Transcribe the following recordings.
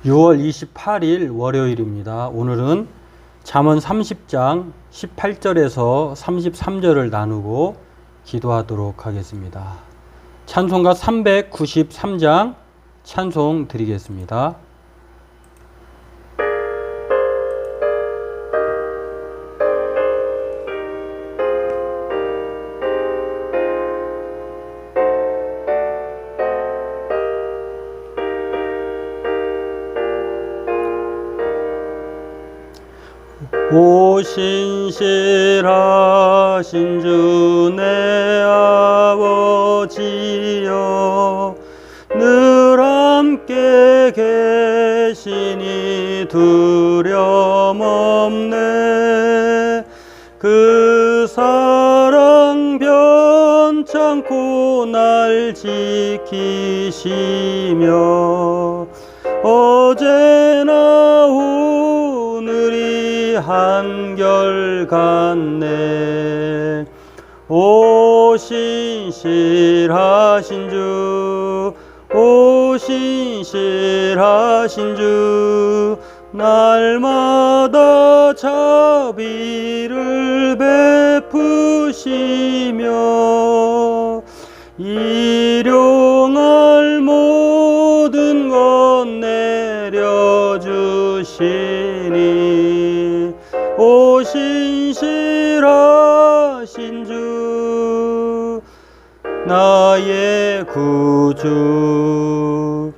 6월 28일 월요일입니다. 오늘은 잠언 30장 18절에서 33절을 나누고 기도하도록 하겠습니다. 찬송가 393장 찬송 드리겠습니다. 오 신실하신 주 내 아버지여, 늘 함께 계시니 두려움 없네. 그 사랑 변찮고 날 지키시며 어제나 오늘이 한결같네. 오 신실하신 주, 오 신실하신 주, 날마다 자비를 베푸시며 일용할 모든 것 내려주시니. 오 신실하신 주, 나의 구주.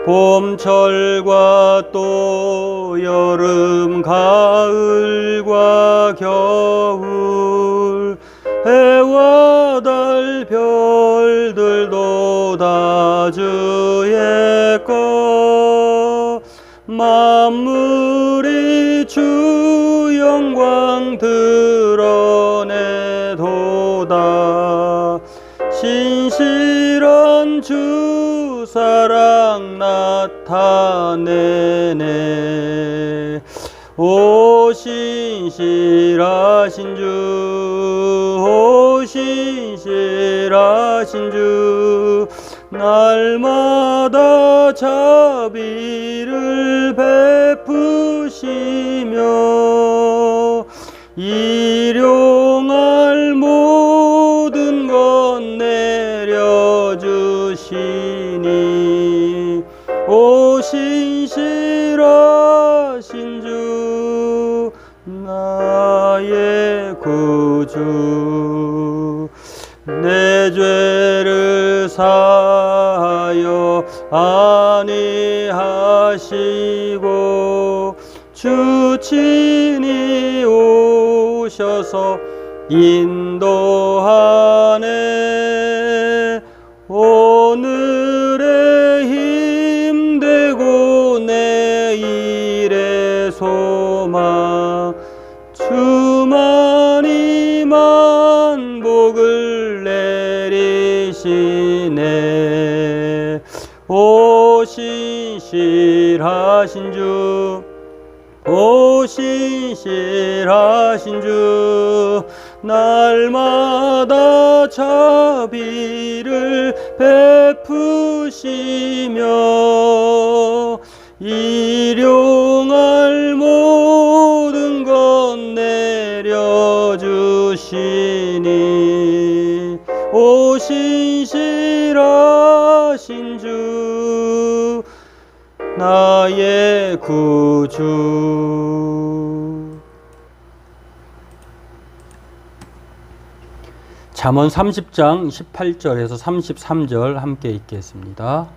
봄철과 또 여름 가을과 겨울, 해와 달 별들도 다 주의 것. 만물이 주 영광 드러내도다. 신실한 주 사랑 나타내네. 오 신실하신 주, 오 신실하신 주, 날마다 자비를 베푸시며 일용할 모든 것 내려주시니. 오 신실하신 주, 나의 구주. 내 죄를 사하여 아니하시고 주 친히 오셔서 인도하네. 오늘의 힘되고 내일의 소망, 주만이 만복을 내리시네. 오 신실하신 주, 오 신실하신 주, 날마다 자비를 베푸시며 일용할 모든 것 내려주시니. 오 신실하신 주, 나의 구주. 잠언 30장 18절에서 33절 함께 읽겠습니다.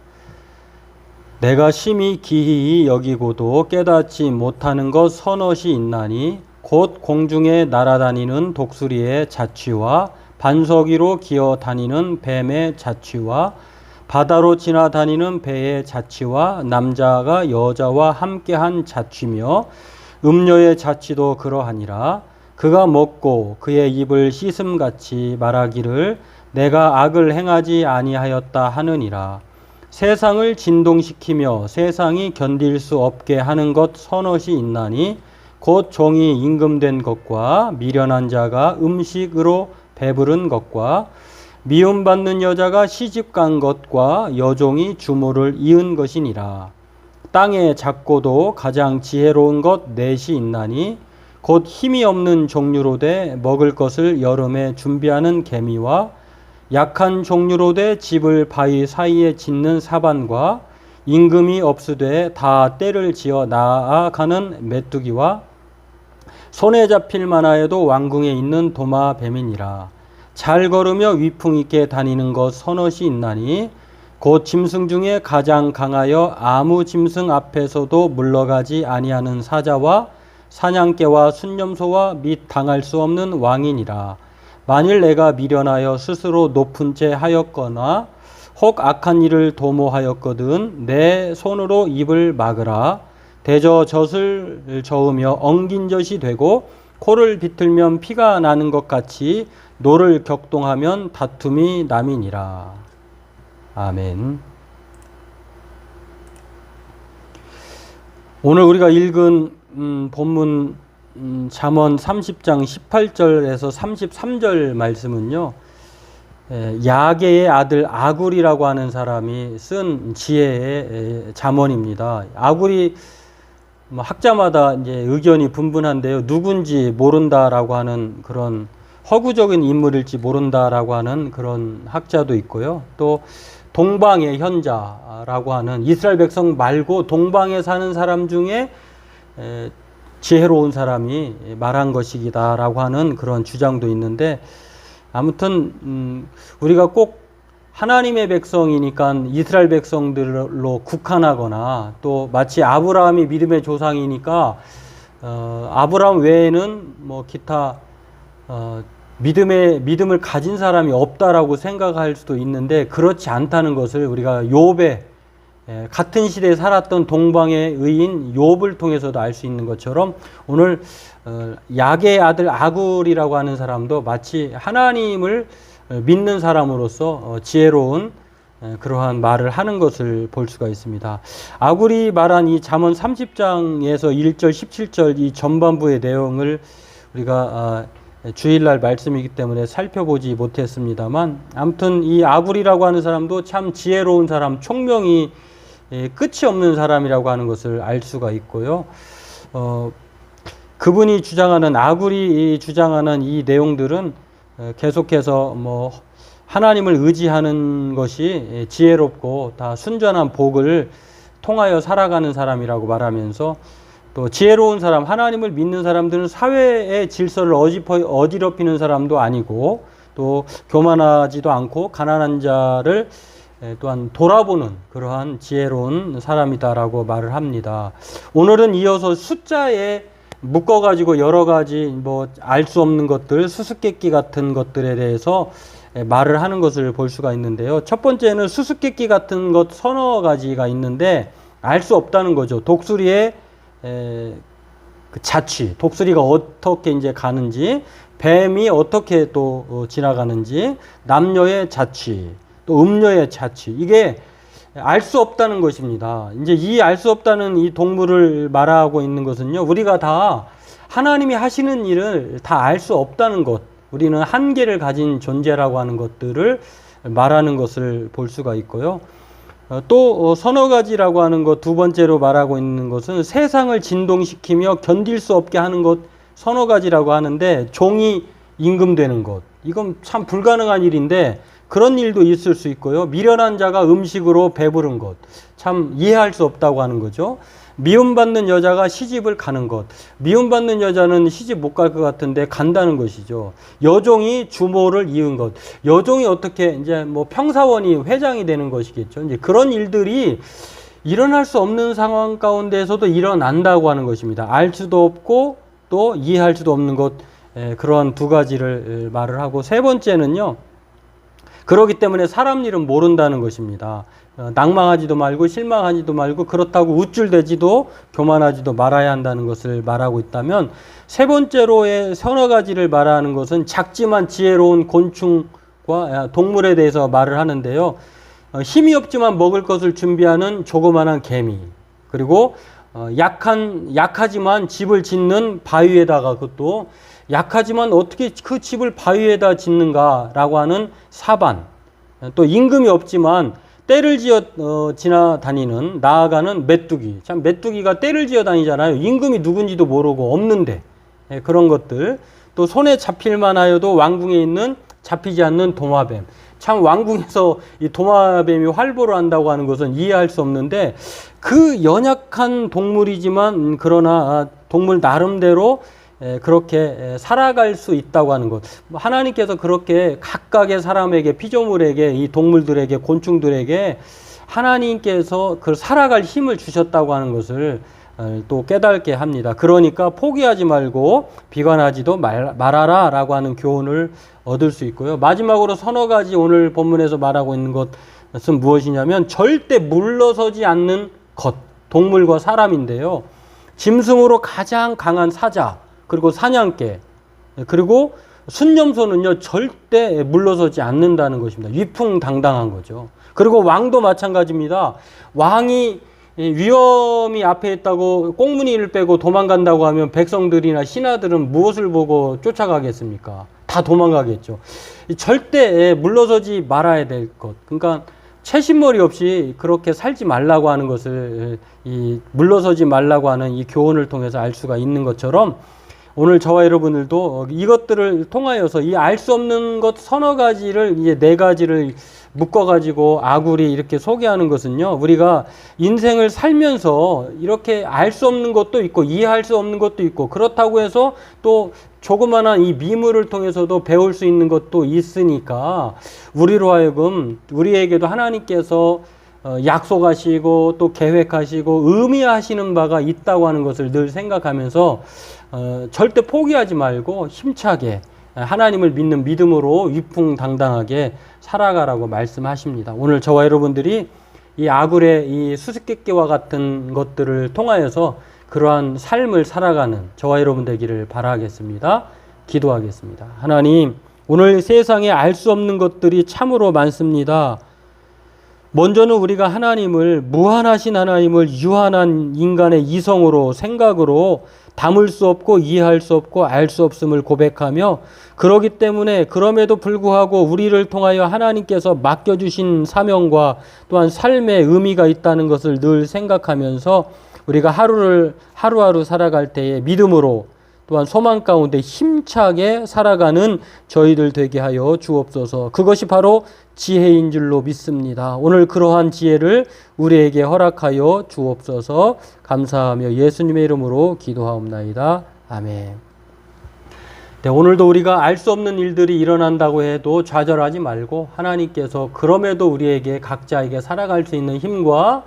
내가 심히 기이히 여기고도 깨닫지 못하는 것 서넛이 있나니, 곧 공중에 날아다니는 독수리의 자취와 반석 위로 기어 다니는 뱀의 자취와 바다로 지나다니는 배의 자취와 남자가 여자와 함께한 자취며 음녀의 자취도 그러하니라. 그가 먹고 그의 입을 씻음같이 말하기를 내가 악을 행하지 아니하였다 하느니라. 세상을 진동시키며 세상이 견딜 수 없게 하는 것 서넛이 있나니, 곧 종이 임금된 것과 미련한 자가 음식으로 배부른 것과 미움받는 여자가 시집간 것과 여종이 주모를 이은 것이니라. 땅에 작고도 가장 지혜로운 것 넷이 있나니 곧 힘이 없는 종류로 돼 먹을 것을 여름에 준비하는 개미와 약한 종류로 돼 집을 바위 사이에 짓는 사반과 임금이 없으되 다 때를 지어 나아가는 메뚜기와 손에 잡힐 만하여도 왕궁에 있는 도마뱀이니라. 잘 걸으며 위풍 있게 다니는 것 서넛이 있나니 곧 짐승 중에 가장 강하여 아무 짐승 앞에서도 물러가지 아니하는 사자와 사냥개와 순념소와 및 당할 수 없는 왕이니라. 만일 내가 미련하여 스스로 높은 채 하였거나 혹 악한 일을 도모하였거든 내 손으로 입을 막으라. 대저 젖을 저으며 엉긴 젖이 되고 코를 비틀면 피가 나는 것 같이 노를 격동하면 다툼이 남이니라. 아멘. 오늘 우리가 읽은 본문 잠언 30장 18절에서 33절 말씀은요, 야게의 아들 아굴이라고 하는 사람이 쓴 지혜의 잠언입니다. 아굴이 학자마다 이제 의견이 분분한데요. 누군지 모른다라고 하는 그런 허구적인 인물일지 모른다라고 하는 그런 학자도 있고요. 또 동방의 현자라고 하는 이스라엘 백성 말고 동방에 사는 사람 중에 지혜로운 사람이 말한 것이다라고 하는 그런 주장도 있는데, 아무튼 우리가 꼭 하나님의 백성이니까 이스라엘 백성들로 국한하거나 또 마치 아브라함이 믿음의 조상이니까 아브라함 외에는 뭐 기타 믿음을 가진 사람이 없다라고 생각할 수도 있는데, 그렇지 않다는 것을 우리가 욥의 같은 시대에 살았던 동방의 의인 욥을 통해서도 알 수 있는 것처럼, 오늘 야게의 아들 아굴이라고 하는 사람도 마치 하나님을 믿는 사람으로서 지혜로운 그러한 말을 하는 것을 볼 수가 있습니다. 아굴이 말한 이 잠언 30장에서 1절 17절 이 전반부의 내용을 우리가 주일날 말씀이기 때문에 살펴보지 못했습니다만, 아무튼 이 아굴이라고 하는 사람도 참 지혜로운 사람, 총명이 끝이 없는 사람이라고 하는 것을 알 수가 있고요. 그분이 주장하는, 아굴이 주장하는 이 내용들은 계속해서 뭐 하나님을 의지하는 것이 지혜롭고 다 순전한 복을 통하여 살아가는 사람이라고 말하면서, 또 지혜로운 사람, 하나님을 믿는 사람들은 사회의 질서를 어지럽히는 사람도 아니고 또 교만하지도 않고 가난한 자를 또한 돌아보는 그러한 지혜로운 사람이다라고 말을 합니다. 오늘은 이어서 숫자에 묶어가지고 여러 가지 뭐 알 수 없는 것들, 수수께끼 같은 것들에 대해서 말을 하는 것을 볼 수가 있는데요. 첫 번째는 수수께끼 같은 것 서너 가지가 있는데 알 수 없다는 거죠. 독수리의 그 자취, 독수리가 어떻게 이제 가는지, 뱀이 어떻게 또 지나가는지, 남녀의 자취, 또 음녀의 자취, 이게 알 수 없다는 것입니다. 이제 이 알 수 없다는 이 동물을 말하고 있는 것은요, 우리가 다 하나님이 하시는 일을 다 알 수 없다는 것, 우리는 한계를 가진 존재라고 하는 것들을 말하는 것을 볼 수가 있고요. 또 서너 가지라고 하는 것, 두 번째로 말하고 있는 것은 세상을 진동시키며 견딜 수 없게 하는 것 서너 가지라고 하는데, 종이 임금되는 것, 이건 참 불가능한 일인데 그런 일도 있을 수 있고요. 미련한 자가 음식으로 배부른 것, 참 이해할 수 없다고 하는 거죠. 미움받는 여자가 시집을 가는 것, 미움받는 여자는 시집 못 갈 것 같은데 간다는 것이죠. 여종이 주모를 이은 것, 여종이 어떻게 이제 뭐 평사원이 회장이 되는 것이겠죠. 이제 그런 일들이 일어날 수 없는 상황 가운데에서도 일어난다고 하는 것입니다. 알 수도 없고 또 이해할 수도 없는 것, 그러한 두 가지를 말을 하고, 세 번째는요, 그렇기 때문에 사람 일은 모른다는 것입니다. 낭망하지도 말고 실망하지도 말고 그렇다고 우쭐대지도 교만하지도 말아야 한다는 것을 말하고 있다면, 세 번째로의 서너 가지를 말하는 것은 작지만 지혜로운 곤충과 동물에 대해서 말을 하는데요. 힘이 없지만 먹을 것을 준비하는 조그마한 개미, 그리고 약하지만 집을 짓는 바위에다가, 그것도 약하지만 어떻게 그 집을 바위에다 짓는가라고 하는 사반, 또 임금이 없지만 때를 지나다니는 나아가는 메뚜기. 참 메뚜기가 때를 지어 다니잖아요. 임금이 누군지도 모르고 없는데. 예, 그런 것들. 또 손에 잡힐만 하여도 왕궁에 있는 잡히지 않는 도마뱀. 참 왕궁에서 이 도마뱀이 활보를 한다고 하는 것은 이해할 수 없는데 그 연약한 동물이지만 그러나 동물 나름대로 그렇게 살아갈 수 있다고 하는 것. 하나님께서 그렇게 각각의 사람에게, 피조물에게, 이 동물들에게, 곤충들에게 하나님께서 그 살아갈 힘을 주셨다고 하는 것을 또 깨닫게 합니다. 그러니까 포기하지 말고 비관하지도 말아라 라고 하는 교훈을 얻을 수 있고요. 마지막으로 서너 가지 오늘 본문에서 말하고 있는 것은 무엇이냐면 절대 물러서지 않는 것, 동물과 사람인데요. 짐승으로 가장 강한 사자, 그리고 사냥개, 그리고 순념소는요 절대 물러서지 않는다는 것입니다. 위풍당당한 거죠. 그리고 왕도 마찬가지입니다. 왕이 위험이 앞에 있다고 꽁무니를 빼고 도망간다고 하면 백성들이나 신하들은 무엇을 보고 쫓아가겠습니까? 다 도망가겠죠. 절대 물러서지 말아야 될 것. 그러니까 채신머리 없이 그렇게 살지 말라고 하는 것을, 이 물러서지 말라고 하는 이 교훈을 통해서 알 수가 있는 것처럼 오늘 저와 여러분들도 이것들을 통하여서 이 알 수 없는 것 서너 가지를, 이제 네 가지를 묶어가지고 아구리 이렇게 소개하는 것은요, 우리가 인생을 살면서 이렇게 알 수 없는 것도 있고 이해할 수 없는 것도 있고, 그렇다고 해서 또 조그마한 이 미물을 통해서도 배울 수 있는 것도 있으니까 우리로 하여금, 우리에게도 하나님께서 약속하시고 또 계획하시고 의미하시는 바가 있다고 하는 것을 늘 생각하면서 절대 포기하지 말고 힘차게 하나님을 믿는 믿음으로 위풍당당하게 살아가라고 말씀하십니다. 오늘 저와 여러분들이 이 아굴의 이 수수께끼와 같은 것들을 통하여서 그러한 삶을 살아가는 저와 여러분 되기를 바라겠습니다. 기도하겠습니다. 하나님, 오늘 세상에 알 수 없는 것들이 참으로 많습니다. 먼저는 우리가 하나님을, 무한하신 하나님을 유한한 인간의 이성으로, 생각으로 담을 수 없고 이해할 수 없고 알 수 없음을 고백하며, 그러기 때문에 그럼에도 불구하고 우리를 통하여 하나님께서 맡겨주신 사명과 또한 삶의 의미가 있다는 것을 늘 생각하면서 우리가 하루하루 살아갈 때에 믿음으로 또한 소망 가운데 힘차게 살아가는 저희들 되게 하여 주옵소서. 그것이 바로 지혜인 줄로 믿습니다. 오늘 그러한 지혜를 우리에게 허락하여 주옵소서. 감사하며 예수님의 이름으로 기도하옵나이다. 아멘. 네, 오늘도 우리가 알 수 없는 일들이 일어난다고 해도 좌절하지 말고 하나님께서 그럼에도 우리에게 각자에게 살아갈 수 있는 힘과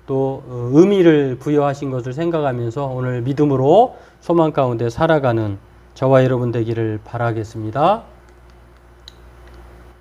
또 의미를 부여하신 것을 생각하면서 오늘 믿음으로 소망 가운데 살아가는 저와 여러분 되기를 바라겠습니다.